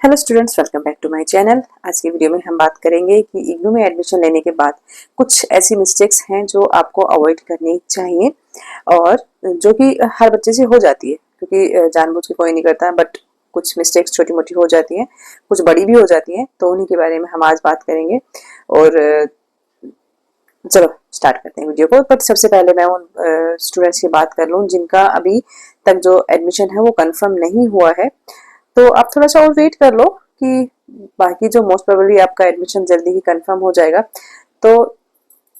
Hello students, welcome back to my channel. आज की video में हम बात करेंगे कि इग्नू में एडमिशन लेने के बाद कुछ ऐसी मिस्टेक्स हैं जो आपको अवॉइड करनी चाहिए और जो कि हर बच्चे से हो जाती है, क्योंकि जानबूझ के कोई नहीं करता, बट कुछ मिस्टेक्स छोटी मोटी हो जाती हैं, कुछ बड़ी भी हो जाती हैं। तो उन्हीं के बारे में हम आज बात करेंगे और चलो स्टार्ट करते हैं वीडियो को। बट सबसे पहले मैं उन स्टूडेंट्स की बात कर लूँ जिनका अभी तक जो एडमिशन है वो कंफर्म नहीं हुआ है। तो आप थोड़ा सा और वेट कर लो कि बाकी जो मोस्ट प्रोबेबली आपका एडमिशन जल्दी ही कंफर्म हो जाएगा। तो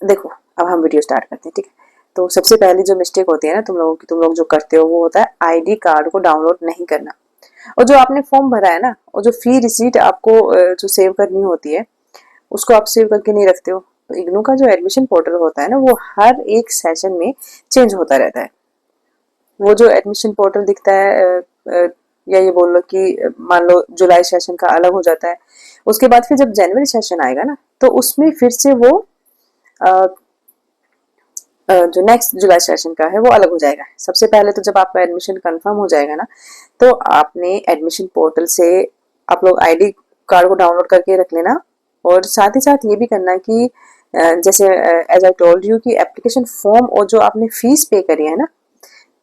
देखो, अब हम वीडियो स्टार्ट करते हैं, ठीक है। तो सबसे पहली जो मिस्टेक होती है ना तुम लोगों की, तुम लोग जो करते हो वो होता है आईडी कार्ड को डाउनलोड नहीं करना। और जो आपने फॉर्म भरा है ना, और जो फी रिसीट आपको जो सेव करनी होती है उसको आप सेव करके नहीं रखते हो। तो इग्नू का जो एडमिशन पोर्टल होता है ना, वो हर एक सेशन में चेंज होता रहता है। वो जो एडमिशन पोर्टल दिखता है या ये बोल लो कि मान लो जुलाई सेशन का अलग हो जाता है, उसके बाद फिर जब जनवरी सेशन आएगा ना, तो उसमें फिर से वो जो नेक्स्ट जुलाई सेशन का है वो अलग हो जाएगा। सबसे पहले तो जब आपका एडमिशन कंफर्म हो जाएगा ना, तो आपने एडमिशन पोर्टल से आप लोग आईडी कार्ड को डाउनलोड करके रख लेना। और साथ ही साथ ये भी करना कि जैसे एज आई टोल्ड यू कि एप्लीकेशन फॉर्म और जो आपने फीस पे करी है ना,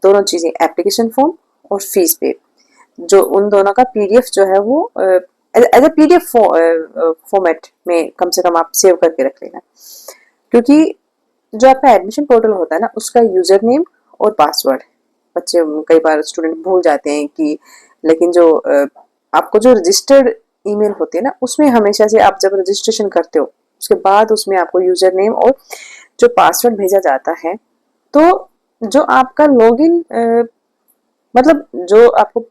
दोनों चीजें, एप्लीकेशन फॉर्म और फीस पे, जो उन दोनों का पीडीएफ जो है वो एज ए पीडीएफ फॉर्मेट में कम से कम आप सेव करके रख लेना। क्योंकि जो आपका एडमिशन पोर्टल होता है ना, उसका यूजर नेम और पासवर्ड बच्चे कई बार स्टूडेंट भूल जाते हैं कि, लेकिन जो आपको जो रजिस्टर्ड ईमेल होती है ना, उसमें हमेशा से आप जब रजिस्ट्रेशन करते हो उसके बाद उसमें आपको यूजर नेम और जो पासवर्ड भेजा जाता है। तो जो आपका लॉगिन मतलब जो आपको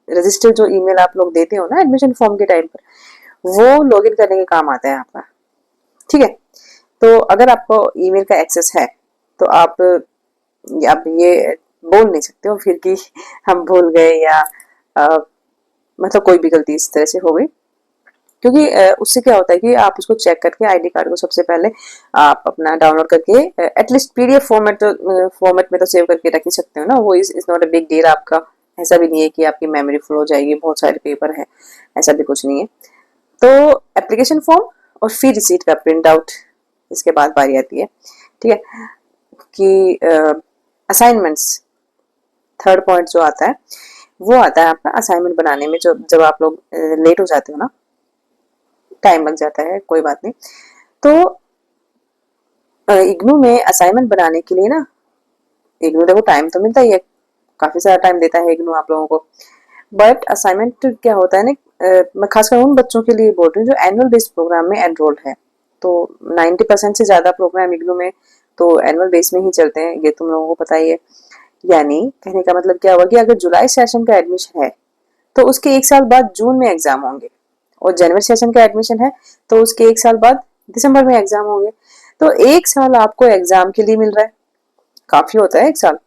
रजिस्टर जो ईमेल आप लोग देते हो ना एडमिशन फॉर्म के टाइम पर, वो लॉगिन करने के काम आता है आपका, ठीक है। तो अगर आपको ईमेल का एक्सेस है तो आप ये बोल नहीं सकते हो फिर कि हम भूल गए या मतलब कोई भी गलती इस तरह से हो गई। क्योंकि उससे क्या होता है कि आप उसको चेक करके आईडी कार्ड को सबसे पहले आप अपना डाउनलोड करके एटलीस्ट पीडीएफ फॉर्मेट में तो सेव करके रख ही सकते हो ना। वो is not a big deal. आपका ऐसा भी नहीं है कि आपकी मेमोरी फुल हो जाएगी, बहुत सारे पेपर है, ऐसा भी कुछ नहीं है। तो एप्लीकेशन फॉर्म और फी रिसीट का प्रिंट आउट, इसके बाद बारी आती है, ठीक है, कि असाइनमेंट्स। थर्ड पॉइंट जो आता है वो आता है आपका असाइनमेंट बनाने में। जो जब आप लोग लेट हो जाते हो ना, टाइम लग जाता है, कोई बात नहीं। तो इग्नू में असाइनमेंट बनाने के लिए ना, इग्नू देखो टाइम तो मिलता ही है, काफी सारा टाइम देता है इग्नू आप लोगों को। बट असाइनमेंट क्या होता है ना, मैं खासकर उन बच्चों के लिए बोल रही हूँ जो एनुअल बेस्ड प्रोग्राम में एनरोल्ड है। तो 90% से ज्यादा प्रोग्राम इग्नू में तो एनुअल बेस में ही चलते हैं, ये तुम लोगों को पता ही है। यानी कहने का मतलब क्या हुआ कि अगर जुलाई सेशन का एडमिशन है तो उसके एक साल बाद जून में एग्जाम होंगे, और जनवरी सेशन का एडमिशन है तो उसके एक साल बाद दिसंबर में एग्जाम होंगे। तो एक साल आपको एग्जाम के लिए मिल रहा है, काफी होता है एक साल।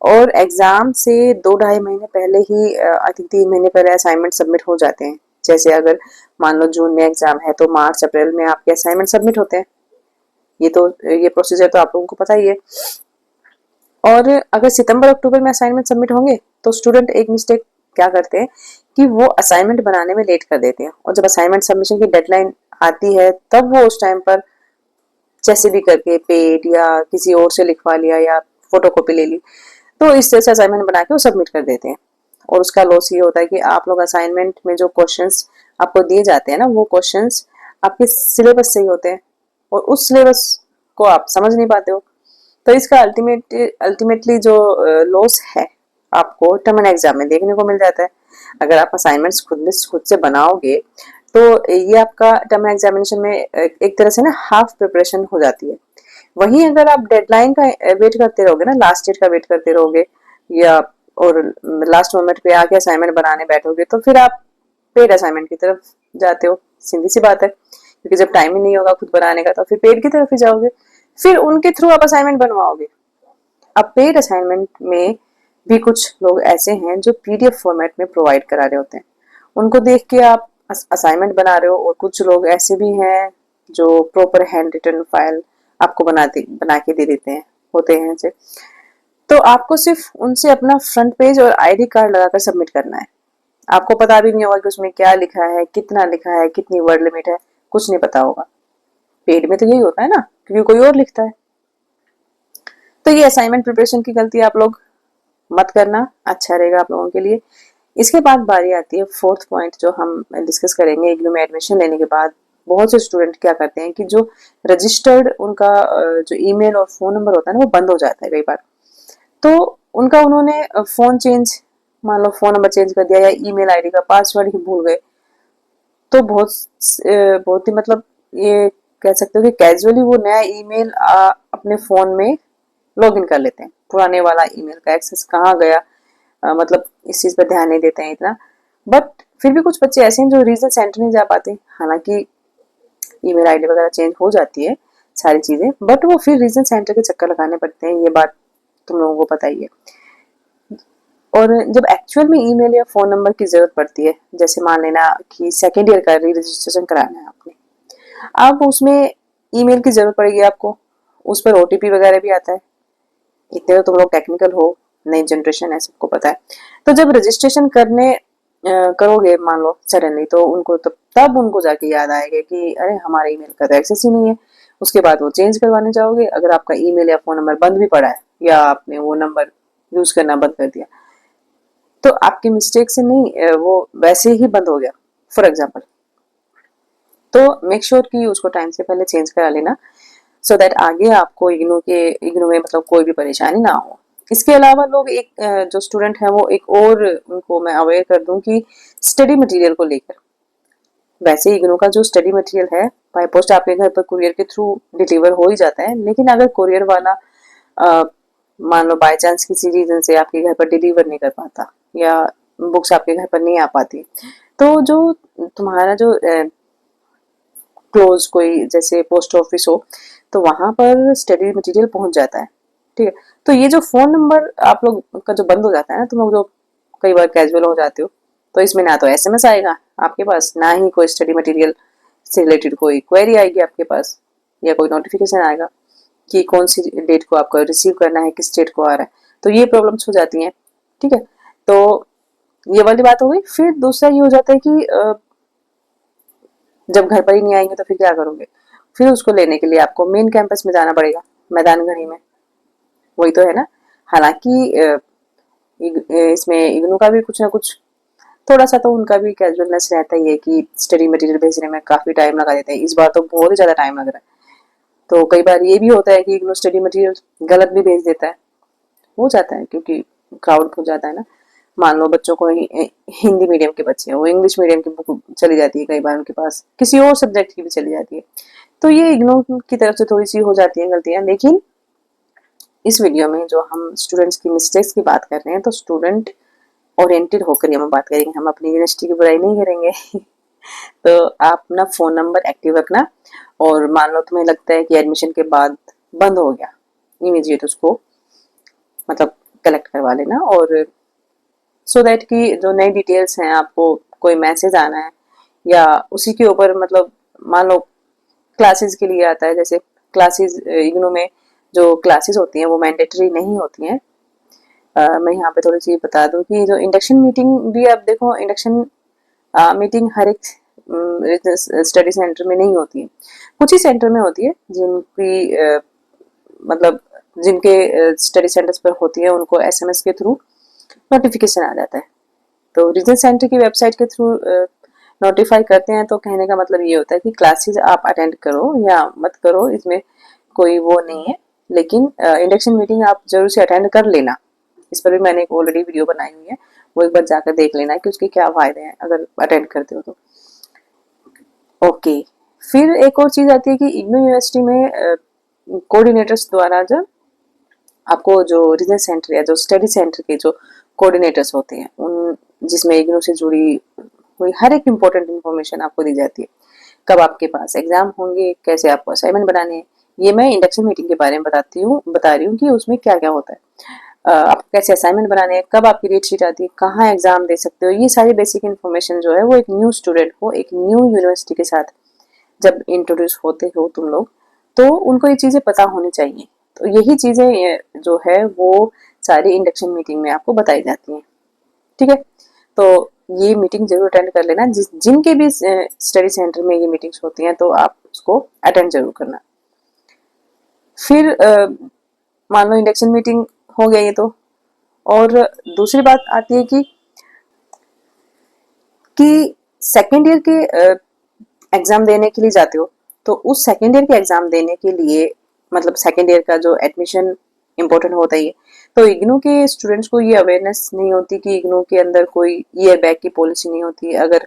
और एग्जाम से 2-2.5 महीने पहले ही, आई थिंक 3 महीने पहले असाइनमेंट सबमिट हो जाते हैं। जैसे अगर मान लो जून में एग्जाम है तो मार्च अप्रैल में आपके असाइनमेंट सबमिट होते हैं। ये प्रोसीजर तो आप लोगों को पता ही है। और अगर सितंबर अक्टूबर में असाइनमेंट सबमिट होंगे तो स्टूडेंट एक मिस्टेक क्या करते हैं कि वो असाइनमेंट बनाने में लेट कर देते हैं, और जब असाइनमेंट सबमिशन की डेडलाइन आती है तब वो उस टाइम पर जैसे भी करके पेड या किसी और से लिखवा लिया या फोटोकॉपी ले ली, तो इस तरह से असाइनमेंट बना के वो सबमिट कर देते हैं। और उसका लॉस ये होता है कि आप लोग असाइनमेंट में जो क्वेश्चंस आपको दिए जाते हैं ना, वो क्वेश्चंस आपके सिलेबस से ही होते हैं, और उस सिलेबस को आप समझ नहीं पाते हो। तो इसका अल्टीमेटली जो लॉस है आपको टर्म एंड एग्जाम में देखने को मिल जाता है। अगर आप असाइनमेंट्स खुद से बनाओगे तो ये आपका टर्म एग्जामिनेशन में एक तरह से ना हाफ प्रिपरेशन हो जाती है। वहीं अगर आप डेडलाइन का वेट करते रहोगे ना, लास्ट डेट का वेट करते रहोगे, या और लास्ट मोमेंट पे आके असाइनमेंट बनाने बैठोगे, तो फिर आप पेड असाइनमेंट की तरफ जाते हो। सीधी सी बात है, क्योंकि जब टाइम ही नहीं होगा खुद बनाने का तो फिर पेड की तरफ ही जाओगे, फिर उनके थ्रू आप असाइनमेंट बनवाओगे। अब पेड असाइनमेंट में भी कुछ लोग ऐसे हैं जो पीडीएफ फॉर्मेट में प्रोवाइड करा रहे होते हैं, उनको देख के आप असाइनमेंट बना रहे हो। और कुछ लोग ऐसे भी हैं जो प्रॉपर हैंड रिटन फाइल आपको बना के दे देते हैं, होते हैं ऐसे। तो आपको सिर्फ उनसे अपना फ्रंट पेज और आईडी कार्ड लगाकर सबमिट करना है। आपको पता भी नहीं होगा कि उसमें क्या लिखा है, कितना लिखा है, कितनी वर्ड लिमिट है, कुछ नहीं पता होगा। पेड में तो यही होता है ना, क्योंकि कोई और लिखता है। तो ये असाइनमेंट प्रिपरेशन की गलती आप लोग मत करना, अच्छा रहेगा आप लोगों के लिए। इसके बाद बारी आती है फोर्थ पॉइंट जो हम डिस्कस करेंगे। इग्नू में एडमिशन लेने के बाद बहुत से स्टूडेंट क्या करते हैं कि जो रजिस्टर्ड उनका जो ईमेल और फोन नंबर होता है ना, वो बंद हो जाता है कई बार। तो उनका उन्होंने फोन चेंज, मान लो फोन नंबर चेंज कर दिया या ईमेल आईडी का पासवर्ड ही भूल गए, तो बहुत ही मतलब ये कह सकते हो कि कैजुअली वो नया ईमेल अपने फोन में लॉगिन कर लेते हैं। पुराने वाला ईमेल का एक्सेस कहाँ गया, मतलब इस चीज पर ध्यान नहीं देते हैं इतना। बट फिर भी कुछ बच्चे ऐसे हैं जो रीजन सेंटर नहीं जा पाते, हालांकि ईमेल आईडी वगैरह चेंज हो जाती है सारी चीजें, बट वो फिर रीजन सेंटर के चक्कर लगाने पड़ते हैं, ये बात तुम लोगों को पता ही है। और जब एक्चुअल में ईमेल या फोन नंबर की जरूरत पड़ती है, जैसे मान लेना कि सेकेंड ईयर का री रजिस्ट्रेशन कराना है आपने, अब उसमें ईमेल की जरूरत पड़ेगी आपको, उस पर ओटीपी वगैरह भी आता है। इतने तो तुम लोग टेक्निकल हो, नई जनरेशन है, सबको पता है। तो जब रजिस्ट्रेशन करने करोगे मान लो सडनली, तो उनको तब उनको जाके याद आएगा कि अरे हमारे ईमेल का तो एक्सेस ही नहीं है। उसके बाद वो चेंज करवाने जाओगे, अगर आपका ईमेल या फोन नंबर बंद भी पड़ा है या आपने वो नंबर यूज करना बंद कर दिया, तो आपकी मिस्टेक से नहीं, वो वैसे ही बंद हो गया फॉर एग्जाम्पल। तो मेक श्योर कि उसको टाइम से पहले चेंज करा लेना, सो दैट आगे आपको इग्नू में मतलब कोई भी परेशानी ना हो। इसके अलावा लोग एक जो स्टूडेंट है वो एक और उनको मैं अवेयर कर दूं कि स्टडी मटेरियल को लेकर, वैसे इग्नू का जो स्टडी मटेरियल है बाय पोस्ट आपके घर पर कुरियर के थ्रू डिलीवर हो ही जाता है, लेकिन अगर कुरियर वाला अ, मान लो बाय चांस किसी रीजन से आपके घर पर डिलीवर नहीं कर पाता या बुक्स आपके घर पर नहीं आ पाती, तो जो तुम्हारा जो क्लोज कोई जैसे पोस्ट ऑफिस हो, तो वहां पर स्टडी मटेरियल पहुंच जाता है। ठीक है, तो ये जो फोन नंबर आप लोग का जो बंद हो जाता है ना, तुम लोग जो कई बार कैजुअल हो जाते हो, तो इसमें ना तो एसएमएस आएगा आपके पास, ना ही कोई स्टडी मटेरियल से रिलेटेड कोई क्वेरी आएगी आपके पास, या कोई नोटिफिकेशन आएगा कि कौन सी डेट को आपको रिसीव करना है, किस डेट को आ रहा है। तो ये प्रॉब्लम्स हो जाती हैं। ठीक है, तो ये वाली बात हो गई। फिर दूसरा ये हो जाता है कि जब घर पर ही नहीं आएंगे तो फिर क्या करोगे, फिर उसको लेने के लिए आपको मेन कैंपस में जाना पड़ेगा, मैदान गढ़ी में, वही तो है ना। हालांकि इसमें इग्नू का भी कुछ ना कुछ थोड़ा सा तो उनका भी कैजुअलनेस रहता ही है कि स्टडी मटेरियल भेजने में काफी टाइम लगा देते हैं। इस बार तो बहुत ही ज्यादा टाइम लग रहा है, तो कई बार ये भी होता है कि इग्नू स्टडी मटेरियल गलत भी भेज देता है, हो जाता है क्योंकि क्राउड हो जाता है ना। मान लो बच्चों को हिंदी मीडियम के बच्चे हैं, वो इंग्लिश मीडियम की बुक चली जाती है, कई बार उनके पास किसी और सब्जेक्ट की भी चली जाती है, तो ये इग्नोर की तरफ से थोड़ी सी हो जाती है गलतियां। लेकिन इस वीडियो में जो हम स्टूडेंट्स की मिस्टेक्स की बात कर रहे हैं, तो स्टूडेंट ओरिएंटेड होकर हम बात करेंगे, हम अपनी यूनिवर्सिटी की बुराई नहीं करेंगे। तो आप अपना फोन नंबर एक्टिव रखना, और मान लो तुम्हें लगता है कि एडमिशन के बाद बंद हो गया, इमीडिएट उसको मतलब कलेक्ट करवा लेना, और सो दैट कि जो नई डिटेल्स हैं, आपको कोई मैसेज आना है या उसी के ऊपर मतलब मान लो क्लासेस के लिए आता है, जैसे क्लासेस इग्नू में जो क्लासेस होती हैं वो मैंडेटरी नहीं होती हैं। मैं यहाँ पे थोड़ी सी बता दूं कि जो इंडक्शन मीटिंग भी, आप देखो इंडक्शन मीटिंग हर एक स्टडी सेंटर में नहीं होती है, कुछ ही सेंटर में होती है जिनकी मतलब जिनके स्टडी सेंटर्स पर होती है, उनको एसएमएस के थ्रू नोटिफिकेशन आ जाता है। तो रीजन सेंटर की वेबसाइट के थ्रू नोटिफाई करते हैं, तो कहने का मतलब ये होता है कि क्लासेस आप अटेंड करो या मत करो, इसमें कोई वो नहीं है, लेकिन इंडक्शन मीटिंग आप जरूर से अटेंड कर लेना। इस पर भी मैंने एक ऑलरेडी वीडियो बनाई हुई है, वो एक बार जाकर देख लेना कि उसके क्या फायदे हैं अगर अटेंड करते हो तो। ओके, फिर एक और चीज आती है कि इग्नू यूनिवर्सिटी में कोऑर्डिनेटर्स द्वारा जब आपको जो रीजन सेंटर या जो स्टडी सेंटर के जो कोऑर्डिनेटर्स होते हैं, उन जिसमें इग्नू से जुड़ी हुई हर एक इम्पोर्टेंट इन्फॉर्मेशन आपको दी जाती है। कब आपके पास एग्जाम होंगे, कैसे आपको असाइनमेंट बनाने हैं, ये मैं इंडक्शन मीटिंग के बारे में बता रही हूँ कि उसमें क्या क्या होता है। आपको कैसे असाइनमेंट बनाने हैं, कब आपकी डेट शीट आती है, कहाँ एग्जाम दे सकते हो, ये सारी बेसिक इन्फॉर्मेशन जो है वो एक न्यू स्टूडेंट को एक न्यू यूनिवर्सिटी के साथ जब इंट्रोड्यूस होते हो तुम लोग, तो उनको ये चीजें पता होनी चाहिए। तो यही चीजें जो है वो सारी इंडक्शन मीटिंग में आपको बताई जाती हैं। ठीक है, तो ये मीटिंग जरूर अटेंड कर लेना। जिनके भी स्टडी सेंटर में ये मीटिंग्स होती हैं तो आप उसको अटेंड जरूर करना। फिर मान लो इंडक्शन मीटिंग हो गया ये तो। और दूसरी बात आती है कि सेकेंड ईयर के एग्जाम देने के लिए जाते हो, तो उस सेकेंड ईयर के एग्जाम देने के लिए मतलब सेकेंड ईयर का जो एडमिशन इम्पोर्टेंट होता है, तो इग्नू के स्टूडेंट्स को ये अवेयरनेस नहीं होती कि इग्नू के अंदर कोई ईयर बैक की पॉलिसी नहीं होती। अगर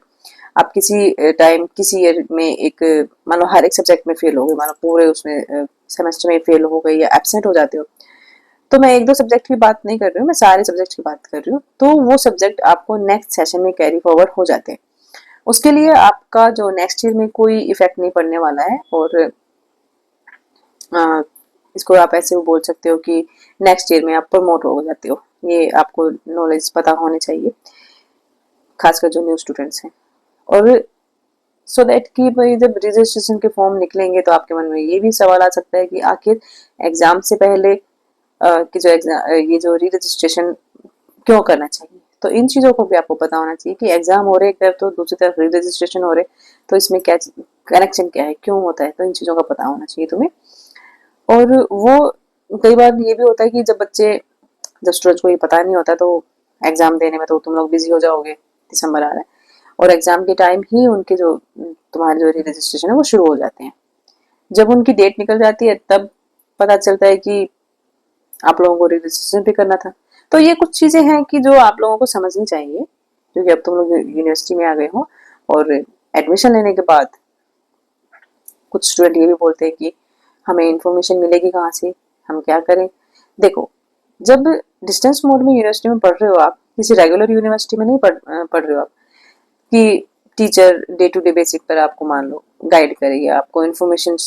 आप किसी टाइम किसी ईयर में एक मानो हर एक सब्जेक्ट में फेल हो गए, मानो पूरे उसमें सेमेस्टर में फेल हो गए या एब्सेंट हो जाते हो, तो मैं एक दो सब्जेक्ट की बात नहीं कर रही हूँ, मैं सारे सब्जेक्ट की बात कर रही हूँ, तो वो सब्जेक्ट आपको नेक्स्ट सेशन में कैरी फॉरवर्ड हो जाते हैं। उसके लिए आपका जो नेक्स्ट ईयर में कोई इफेक्ट नहीं पड़ने वाला है। और इसको आप ऐसे बोल सकते हो कि नेक्स्ट ईयर में आप प्रमोट हो जाते हो। ये आपको नॉलेज पता होनी चाहिए, खासकर जो न्यू स्टूडेंट्स हैं। और सो दैट कि भाई जब रजिस्ट्रेशन के फॉर्म निकलेंगे तो आपके मन में ये भी सवाल आ सकता है कि आखिर एग्जाम से पहले कि जो एग्जाम ये जो री रजिस्ट्रेशन क्यों करना चाहिए। तो इन चीज़ों को भी आपको पता होना चाहिए कि एग्जाम हो रहे एक तरफ तो दूसरी तरफ री रजिस्ट्रेशन हो रहे, तो इसमें क्या कनेक्शन क्या है, क्यों होता है, तो इन चीज़ों का पता होना चाहिए तुम्हें। और वो कई बार ये भी होता है कि जब स्टूडेंट्स को ये पता नहीं होता तो एग्जाम देने में तो तुम लोग बिजी हो जाओगे, दिसंबर आ रहा है और एग्जाम के टाइम ही उनके जो तुम्हारे जो री रजिस्ट्रेशन है वो शुरू हो जाते हैं। जब उनकी डेट निकल जाती है तब पता चलता है कि आप लोगों को री रजिस्ट्रेशन भी करना था। तो ये कुछ चीजें हैं कि जो आप लोगों को समझनी चाहिए, क्योंकि अब तुम लोग यूनिवर्सिटी में आ गए हो। और एडमिशन लेने के बाद कुछ स्टूडेंट ये भी बोलते हैं कि हमें इंफॉर्मेशन मिलेगी कहाँ से, हम क्या करें। देखो, जब डिस्टेंस मोड में यूनिवर्सिटी में पढ़ रहे हो, आप किसी रेगुलर यूनिवर्सिटी में नहीं पढ़ रहे हो आप कि teacher day to day basic पर आपको मान लो गाइड करे या आपको इन्फॉर्मेशन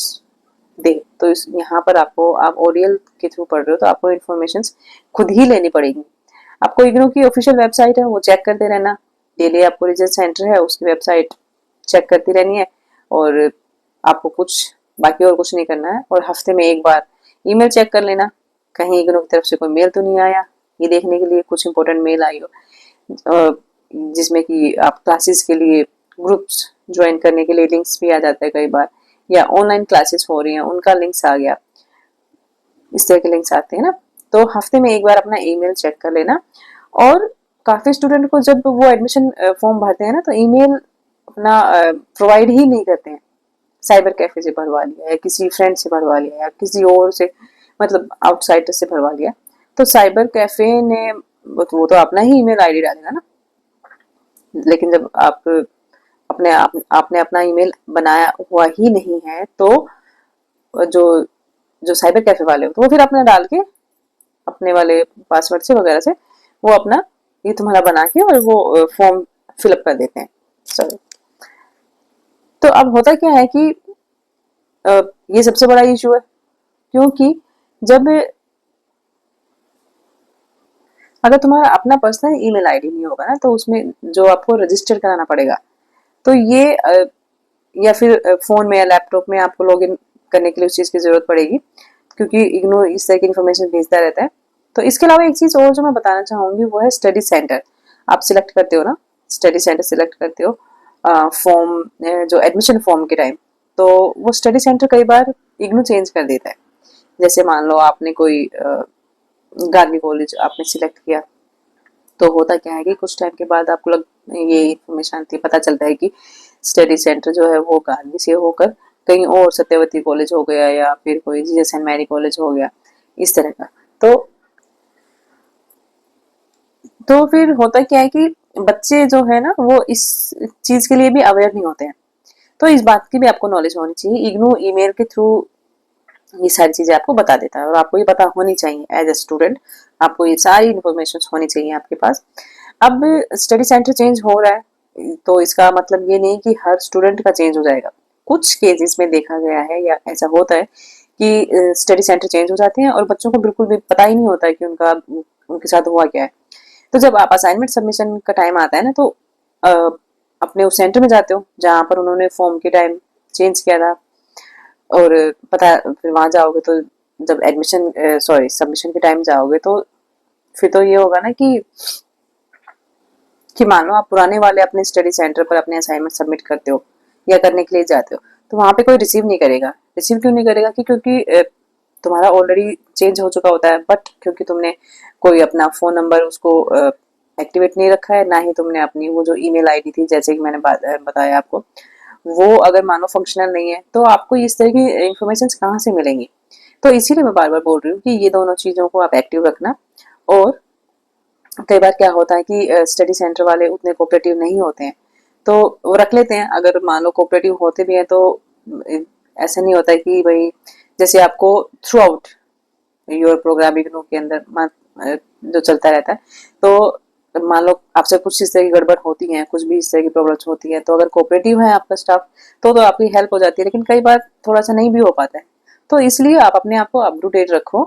दे। तो यहाँ पर आप ओरियल के थ्रू पढ़ रहे हो तो आपको इन्फॉर्मेशन खुद ही लेनी पड़ेगी। आपको इग्नू की ऑफिशियल वेबसाइट है वो चेक करते रहना, डेली आपको रिजल्ट सेंटर है उसकी वेबसाइट चेक करती रहनी है। और आपको बाकी और कुछ नहीं करना है। और हफ्ते में एक बार ईमेल चेक कर लेना, कहीं इग्नू की तरफ से कोई मेल तो नहीं आया, ये देखने के लिए कुछ इंपॉर्टेंट मेल आई हो जिसमें कि आप क्लासेस के लिए ग्रुप्स ज्वाइन करने के लिए लिंक्स भी आ जाता है कई बार, या ऑनलाइन क्लासेस हो रही हैं उनका लिंक्स आ गया, इस तरह के लिंक्स आते हैं ना। तो हफ्ते में एक बार अपना ईमेल चेक कर लेना। और काफी स्टूडेंट को जब वो एडमिशन फॉर्म भरते हैं ना तो ईमेल अपना प्रोवाइड ही नहीं करते हैं। साइबर कैफे से भरवा लिया या किसी फ्रेंड से भरवा लिया या किसी और से मतलब आउटसाइडर से भरवा लिया, तो साइबर कैफे ने वो तो अपना ही ईमेल आईडी डालेगा ना। लेकिन जब आपने अपना ईमेल बनाया हुआ ही नहीं है तो जो जो साइबर कैफे वाले हो तो वो फिर अपना डाल के अपने वाले पासवर्ड से वगैरह से वो अपना ये तुम्हारा बना के और वो फॉर्म फिलअप कर देते हैं। सॉरी। तो अब होता क्या है कि ये सबसे बड़ा इशू है, क्योंकि जब अगर तुम्हारा अपना पर्सनल ईमेल आईडी नहीं होगा ना तो उसमें जो आपको रजिस्टर कराना पड़ेगा, तो ये या फिर फोन में या लैपटॉप में आपको लॉगिन करने के लिए उस चीज़ की जरूरत पड़ेगी, क्योंकि इग्नू इस तरह की इन्फॉर्मेशन भेजता रहता है। तो इसके अलावा एक चीज़ और जो मैं बताना चाहूँगी वो है स्टडी सेंटर। आप सिलेक्ट करते हो ना, स्टडी सेंटर सिलेक्ट करते हो फॉर्म जो एडमिशन फॉर्म के टाइम, तो वो स्टडी सेंटर कई बार इग्नू चेंज कर देता है। जैसे मान लो आपने कोई गार्गी कॉलेज आपने सिलेक्ट किया, तो होता क्या है कि कुछ टाइम के बाद आपको ये इन्फॉर्मेशन आती है, पता चलता है कि स्टडी सेंटर जो है वो गांधी से होकर कहीं और सत्यवती कॉलेज हो गया या फिर कोई जीएस एंड मैरी कॉलेज हो गया, इस तरह का। तो फिर होता क्या है कि बच्चे जो है ना वो इस चीज के लिए भी अवेयर नहीं होते हैं। तो इस बात की भी आपको नॉलेज होनी चाहिए। इग्नू ईमेल के थ्रू ये सारी चीजें आपको बता देता है और आपको ये पता होनी चाहिए एज ए स्टूडेंट, आपको ये सारी इन्फॉर्मेशन होनी चाहिए आपके पास। अब स्टडी सेंटर चेंज हो रहा है तो इसका मतलब ये नहीं कि हर स्टूडेंट का चेंज हो जाएगा। कुछ केसेस में देखा गया है या ऐसा होता है कि स्टडी सेंटर चेंज हो जाते हैं और बच्चों को बिल्कुल भी पता ही नहीं होता है कि उनके साथ हुआ क्या है। तो जब आप असाइनमेंट सबमिशन का टाइम आता है ना तो अपने उस सेंटर में जाते हो जहाँ पर उन्होंने फॉर्म के टाइम चेंज किया था, और पता फिर वहां जाओगे तो जब एडमिशन सबमिशन के टाइम जाओगे तो फिर तो ये होगा ना कि कि मान लो आप पुराने वाले अपने स्टडी सेंटर पर अपने असाइनमेंट सबमिट करते हो या करने के लिए जाते हो, तो वहाँ पे कोई रिसीव नहीं करेगा। रिसीव क्यों नहीं करेगा? कि क्योंकि तुम्हारा ऑलरेडी चेंज हो चुका होता है, बट क्योंकि तुमने कोई अपना फ़ोन नंबर उसको एक्टिवेट नहीं रखा है, ना ही तुमने अपनी वो जो ईमेल आईडी थी, जैसे कि मैंने बताया आपको, वो अगर मानो फंक्शनल नहीं है, तो आपको इस तरह की इन्फॉर्मेशन कहाँ से मिलेंगी? तो इसीलिए मैं बार-बार बोल रही हूँ कि ये दोनों चीज़ों को आप एक्टिव रखना। और कई बार क्या होता है कि स्टडी सेंटर वाले उतने कोऑपरेटिव नहीं होते हैं, तो वो रख लेते हैं। अगर मान लो कोऑपरेटिव होते भी हैं तो ऐसा नहीं होता है कि भाई जैसे आपको throughout your programme IGNOU के अंदर जो चलता रहता है, तो मान लो आपसे कुछ इस तरह की गड़बड़ होती है, कुछ भी इस तरह की प्रॉब्लम्स होती है, तो अगर कोऑपरेटिव है आपका स्टाफ तो आपकी हेल्प हो जाती है। लेकिन कई बार थोड़ा सा नहीं भी हो पाता है, तो इसलिए आप अपने आप को अप टू डेट रखो,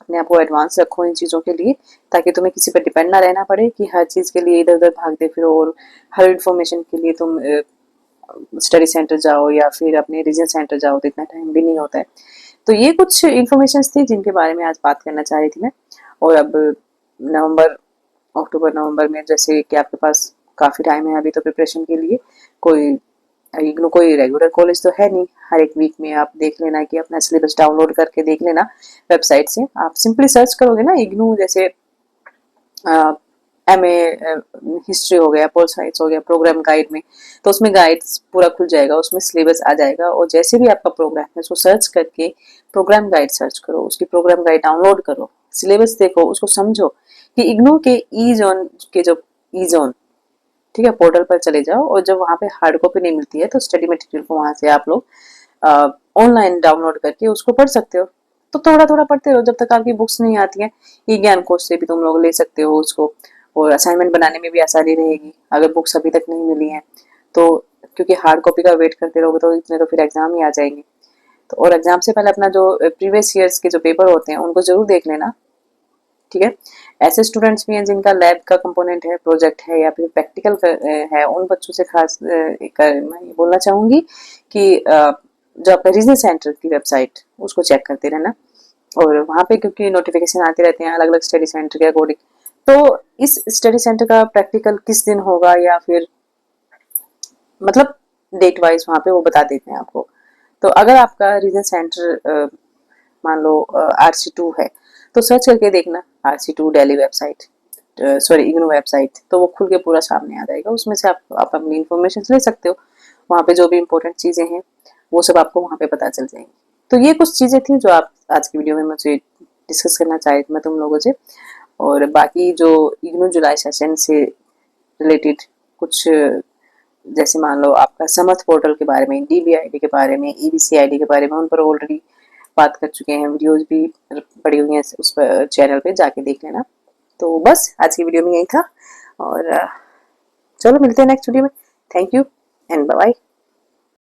अपने आप को एडवांस रखो इन चीज़ों के लिए, ताकि तुम्हें किसी पर डिपेंड ना रहना पड़े कि हर चीज़ के लिए इधर उधर भागते फिरो और हर इन्फॉर्मेशन के लिए तुम स्टडी सेंटर जाओ या फिर अपने रीजन सेंटर जाओ, तो इतना टाइम भी नहीं होता है। तो ये कुछ इन्फॉर्मेशन थी जिनके बारे में आज बात करना चाह रही थी मैं। और अब नवंबर अक्टूबर नवंबर में जैसे कि आपके पास काफ़ी टाइम है अभी तो प्रिपरेशन के लिए। कोई इग्नू कोई रेगुलर कॉलेज तो है नहीं, हर एक वीक में आप देख लेना कि अपना सिलेबस डाउनलोड करके देख लेना वेबसाइट से। आप सिंपली सर्च करोगे ना इग्नू, जैसे एमए हिस्ट्री हो गया, पोल साइंस हो गया, प्रोग्राम गाइड में, तो उसमें गाइड्स पूरा खुल जाएगा, उसमें सिलेबस आ जाएगा। और जैसे भी आपका प्रोग्राम है उसको सर्च करके प्रोग्राम गाइड सर्च करो, उसकी प्रोग्राम गाइड डाउनलोड करो, सिलेबस देखो, उसको समझो कि इग्नू के ई जोन के जो ई जोन, ठीक है, पोर्टल पर चले जाओ। और जब वहाँ पे हार्ड कॉपी नहीं मिलती है तो स्टडी मटेरियल को वहाँ से आप लोग ऑनलाइन डाउनलोड करके उसको पढ़ सकते हो। तो थोड़ा थोड़ा पढ़ते रहो जब तक आपकी बुक्स नहीं आती हैं। ये ज्ञान कोश से भी तुम लोग ले सकते हो उसको, और असाइनमेंट बनाने में भी आसानी रहेगी अगर बुक्स अभी तक नहीं मिली हैं तो। क्योंकि हार्ड कॉपी का वेट करते रहोगे तो इतने तो फिर एग्जाम ही आ जाएंगे। तो और एग्जाम से पहले अपना जो प्रीवियस ईयर्स के जो पेपर होते हैं उनको जरूर देख लेना, ठीक है। ऐसे स्टूडेंट्स भी हैं जिनका लैब का कंपोनेंट है, प्रोजेक्ट है या फिर प्रैक्टिकल है, उन बच्चों से खास मैं ये बोलना चाहूँगी कि जो आपका रीजनल सेंटर की वेबसाइट उसको चेक करते रहना। और वहाँ पे क्योंकि नोटिफिकेशन आते रहते हैं अलग अलग स्टडी सेंटर के अकॉर्डिंग, तो इस स्टडी सेंटर का प्रैक्टिकल किस दिन होगा या फिर मतलब डेट वाइज वहाँ पे वो बता देते हैं आपको। तो अगर आपका रीजनल सेंटर मान लो RC2 है, तो सर्च करके देखना RC2 Delhi website, sorry IGNOU website, तो वो खुल के पूरा सामने आ जाएगा। उसमें से आप अपनी इन्फॉर्मेशन ले सकते हो, वहाँ पे जो भी इम्पोर्टेंट चीज़ें हैं वो सब आपको वहाँ पे पता चल जाएंगी। तो ये कुछ चीज़ें थी जो आप आज की वीडियो में मुझे डिस्कस करना चाह रही थी मैं तुम लोगों से। और बाकी जो इग्नू जुलाई सेशन से रिलेटेड कुछ, जैसे मान लो आपका समर्थ पोर्टल के बारे में, DBID के बारे में, EBCID के बारे में, उन पर ऑलरेडी बात कर चुके हैं, वीडियोस भी पड़ी हुई हैं उस पर, चैनल पे जाके देख लेना। तो बस आज की वीडियो में यही था, और चलो मिलते हैं नेक्स्ट वीडियो में। Thank you and bye bye.